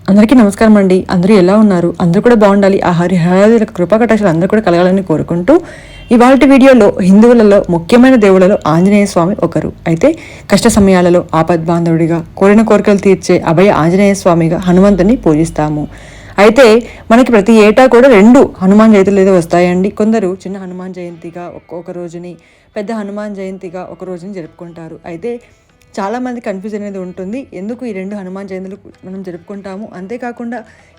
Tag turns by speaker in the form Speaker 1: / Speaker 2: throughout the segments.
Speaker 1: అందరికీ నమస్కారం అండి. అందరూ ఎలా ఉన్నారు? అందరూ కూడా బాగుండాలి. ఆ హరిహరాదుల కృపా కటాక్షాలు అందరూ కూడా కలగాలని కోరుకుంటూ ఇవాళ వీడియోలో హిందువులలో ముఖ్యమైన దేవుళ్ళలో ఆంజనేయ స్వామి ఒకరు. అయితే కష్ట సమయాలలో ఆపద్బాంధవుడిగా కోరిన కోరికలు తీర్చే అభయ ఆంజనేయ స్వామిగా హనుమంతుని పూజిస్తాము. అయితే మనకి ప్రతి ఏటా కూడా 2 హనుమాన్ జయంతులు ఏదో వస్తాయండి. కొందరు చిన్న హనుమాన్ జయంతిగా ఒక రోజుని, పెద్ద హనుమాన్ జయంతిగా ఒక రోజుని జరుపుకుంటారు. అయితే చాలామంది కన్ఫ్యూజన్ అనేది ఉంటుంది. ఎందుకు ఈ 2 హనుమాన్ జయంతులు మనం జరుపుకుంటాము, అంతేకాకుండా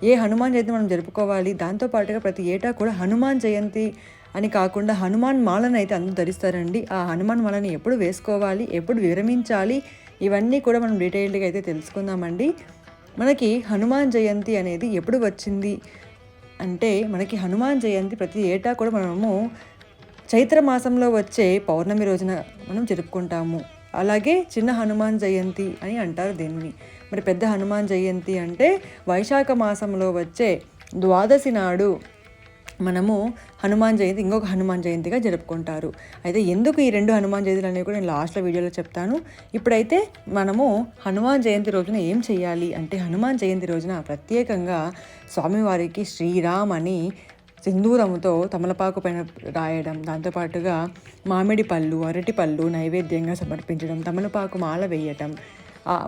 Speaker 1: ఏ హనుమాన్ జయంతి మనం జరుపుకోవాలి, దాంతోపాటుగా ప్రతి ఏటా కూడా హనుమాన్ జయంతి అని కాకుండా హనుమాన్ మాలను అయితే అందరూ ధరిస్తారండి. ఆ హనుమాన్ మాలని ఎప్పుడు వేసుకోవాలి, ఎప్పుడు విరమించాలి, ఇవన్నీ కూడా మనం డీటెయిల్డ్గా అయితే తెలుసుకుందామండి. మనకి హనుమాన్ జయంతి అనేది ఎప్పుడు వచ్చింది అంటే, మనకి హనుమాన్ జయంతి ప్రతి ఏటా కూడా మనము చైత్ర మాసంలో వచ్చే పౌర్ణమి రోజున మనం జరుపుకుంటాము. అలాగే చిన్న హనుమాన్ జయంతి అని అంటారు దీన్ని. మరి పెద్ద హనుమాన్ జయంతి అంటే వైశాఖ మాసంలో వచ్చే ద్వాదశి నాడు మనము హనుమాన్ జయంతి, ఇంకొక హనుమాన్ జయంతిగా జరుపుకుంటారు. అయితే ఎందుకు ఈ 2 హనుమాన్ జయంతులు అనేవి కూడా నేను లాస్ట్లో వీడియోలో చెప్తాను. ఇప్పుడైతే మనము హనుమాన్ జయంతి రోజున ఏం చేయాలి అంటే, హనుమాన్ జయంతి రోజున ప్రత్యేకంగా స్వామివారికి శ్రీరామ్ అని సింధూరముతో తమలపాకు పైన రాయడం, దాంతోపాటుగా మామిడి పళ్ళు, అరటి పళ్ళు నైవేద్యంగా సమర్పించడం, తమలపాకు మాల వేయటం,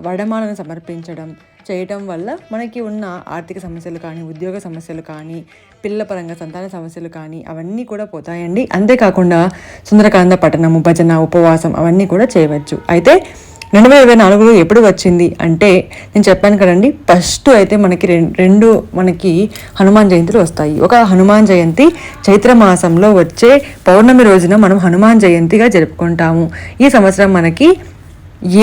Speaker 1: వడమాలను సమర్పించడం చేయటం వల్ల మనకి ఉన్న ఆర్థిక సమస్యలు కానీ, ఉద్యోగ సమస్యలు కానీ, పిల్లల పరంగా సంతాన సమస్యలు కానీ అవన్నీ కూడా పోతాయండి. అంతేకాకుండా సుందరకాండ పఠనము, భజన, ఉపవాసం అవన్నీ కూడా చేయవచ్చు. అయితే 2024 ఎప్పుడు వచ్చింది అంటే, నేను చెప్పాను కదండి, ఫస్ట్ అయితే మనకి రెండు మనకి హనుమాన్ జయంతులు వస్తాయి. ఒక హనుమాన్ జయంతి చైత్ర మాసంలో వచ్చే పౌర్ణమి రోజున మనం హనుమాన్ జయంతిగా జరుపుకుంటాము. ఈ సంవత్సరం మనకి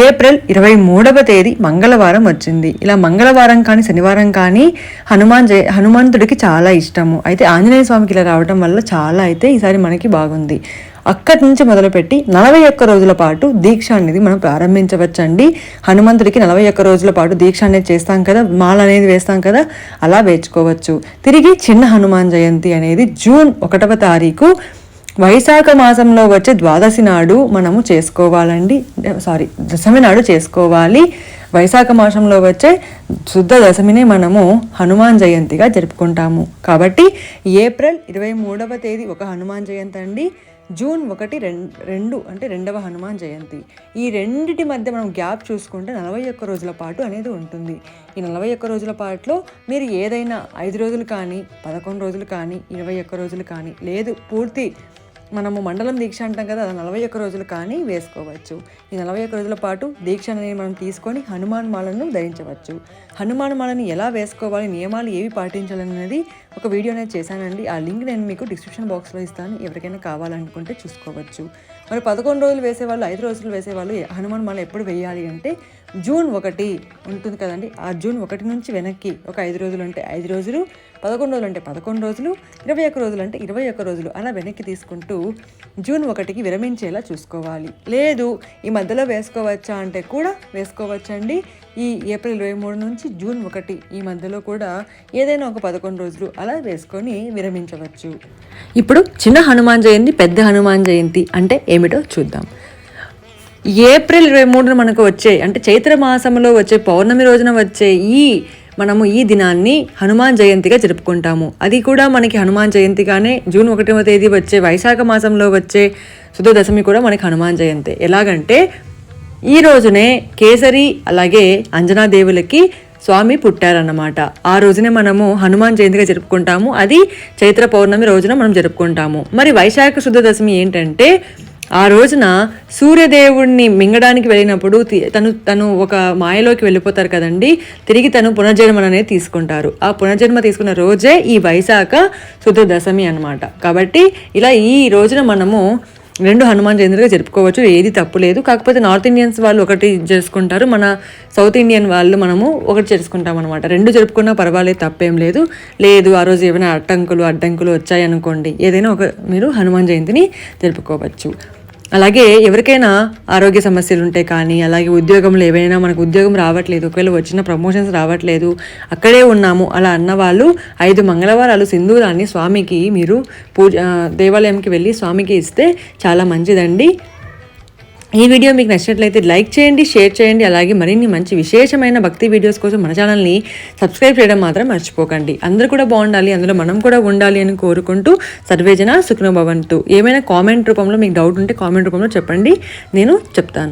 Speaker 1: ఏప్రిల్ 23వ తేదీ మంగళవారం వచ్చింది. ఇలా మంగళవారం కానీ శనివారం కానీ హనుమంతుడికి చాలా ఇష్టము. అయితే ఆంజనేయ స్వామికి ఇలా రావడం వల్ల చాలా అయితే ఈసారి మనకి బాగుంది. అక్కడి నుంచి మొదలుపెట్టి 41 రోజుల పాటు దీక్ష అనేది మనం ప్రారంభించవచ్చండి. హనుమంతుడికి 41 రోజుల పాటు దీక్ష అనేది చేస్తాం కదా, మాల అనేది వేస్తాం కదా, అలా వేసుకోవచ్చు. తిరిగి చిన్న హనుమాన్ జయంతి అనేది జూన్ 1వ తారీఖు వైశాఖ మాసంలో వచ్చే ద్వాదశి నాడు మనము చేసుకోవాలండి. దశమి నాడు చేసుకోవాలి. వైశాఖ మాసంలో వచ్చే శుద్ధ దశమిని మనము హనుమాన్ జయంతిగా జరుపుకుంటాము. కాబట్టి ఏప్రిల్ 23వ తేదీ ఒక హనుమాన్ జయంతి అండి. జూన్ 1 అంటే 2వ హనుమాన్ జయంతి. ఈ రెండిటి మధ్య మనం గ్యాప్ చూసుకుంటే 41 రోజుల పాటు అనేది ఉంటుంది. ఈ 41 రోజుల పాటులో మీరు ఏదైనా 5 రోజులు కానీ, 11 రోజులు కానీ, 21 రోజులు కానీ, లేదు పూర్తి మనము మండలం దీక్ష అంటాం కదా, 41 రోజులు కానీ వేసుకోవచ్చు. ఈ 41 రోజుల పాటు దీక్ష అనేది మనం తీసుకొని హనుమాన్ మాలను ధరించవచ్చు. హనుమాన్ మాలని ఎలా వేసుకోవాలి, నియమాలు ఏవి పాటించాలనేది ఒక వీడియో అనేది చేశానండి. ఆ లింక్ నేను మీకు డిస్క్రిప్షన్ బాక్స్లో ఇస్తాను, ఎవరికైనా కావాలనుకుంటే చూసుకోవచ్చు. మరి 11 రోజులు వేసేవాళ్ళు, 5 రోజులు వేసేవాళ్ళు హనుమాన్ మాల ఎప్పుడు వేయాలి అంటే, జూన్ 1 ఉంటుంది కదండి, ఆ జూన్ 1 నుంచి వెనక్కి ఒక 5 రోజులు అంటే 5 రోజులు, 11 రోజులు అంటే 11 రోజులు, 21 రోజులు అంటే 21 రోజులు అలా వెనక్కి తీసుకుంటూ జూన్ 1కి విరమించేలా చూసుకోవాలి. లేదు ఈ మధ్యలో వేసుకోవచ్చా అంటే కూడా వేసుకోవచ్చండి. ఈ ఏప్రిల్ 23 నుంచి జూన్ 1 ఈ మధ్యలో కూడా ఏదైనా ఒక 11 రోజులు అలా వేసుకొని విరమించవచ్చు. ఇప్పుడు చిన్న హనుమాన్ జయంతి, పెద్ద హనుమాన్ జయంతి అంటే ఏమిటో చూద్దాం. ఏప్రిల్ 23 మనకు వచ్చే అంటే చైత్ర మాసంలో వచ్చే పౌర్ణమి రోజున వచ్చే మనము ఈ దినాన్ని హనుమాన్ జయంతిగా జరుపుకుంటాము. అది కూడా మనకి హనుమాన్ జయంతిగానే జూన్ 1వ తేదీ వచ్చే వైశాఖ మాసంలో వచ్చే శుద్ధ దశమి కూడా మనకి హనుమాన్ జయంతి. ఎలాగంటే ఈ రోజునే కేసరి అలాగే అంజనాదేవులకి స్వామి పుట్టారన్నమాట. ఆ రోజునే మనము హనుమాన్ జయంతిగా జరుపుకుంటాము. అది చైత్ర పౌర్ణమి రోజున మనం జరుపుకుంటాము. మరి వైశాఖ శుద్ధ దశమి ఏంటంటే, ఆ రోజున సూర్యదేవుడిని మింగడానికి వెళ్ళినప్పుడు తను ఒక మాయలోకి వెళ్ళిపోతారు కదండి, తిరిగి తను పునర్జన్మ అనేది తీసుకుంటారు. ఆ పునర్జన్మ తీసుకున్న రోజే ఈ వైశాఖ శుద్ధ దశమి అనమాట. కాబట్టి ఇలా ఈ రోజున మనము 2 హనుమాన్ జయంతిగా జరుపుకోవచ్చు, ఏది తప్పులేదు. కాకపోతే నార్త్ ఇండియన్స్ వాళ్ళు ఒకటి చేసుకుంటారు, మన సౌత్ ఇండియన్ వాళ్ళు మనము ఒకటి చేసుకుంటాం అనమాట. 2 జరుపుకున్నా పర్వాలేదు, తప్పేం లేదు. లేదు ఆ రోజు ఏమైనా అడ్డంకులు వచ్చాయనుకోండి, ఏదైనా ఒక మీరు హనుమాన్ జయంతిని జరుపుకోవచ్చు. అలాగే ఎవరికైనా ఆరోగ్య సమస్యలు ఉంటే కానీ, అలాగే ఉద్యోగంలో ఏవైనా మనకు ఉద్యోగం రావట్లేదు, ఒకవేళ వచ్చిన ప్రమోషన్స్ రావట్లేదు, అక్కడే ఉన్నాము అలా అన్నవాళ్ళు 5 మంగళవారాలు సింధూరాన్ని స్వామికి మీరు దేవాలయంకి వెళ్ళి స్వామికి ఇస్తే చాలా మంచిదండి. ఈ వీడియో మీకు నచ్చినట్లయితే లైక్ చేయండి, షేర్ చేయండి. అలాగే మరిన్ని మంచి విశేషమైన భక్తి వీడియోస్ కోసం మన ఛానల్ని సబ్స్క్రైబ్ చేయడం మాత్రం మర్చిపోకండి. అందరూ కూడా బాగుండాలి, అందులో మనం కూడా ఉండాలి అని కోరుకుంటూ సర్వేజన సుఖినో భవంతు. ఏమైనా కామెంట్ రూపంలో మీకు డౌట్ ఉంటే కామెంట్ రూపంలో చెప్పండి, నేను చెప్తాను.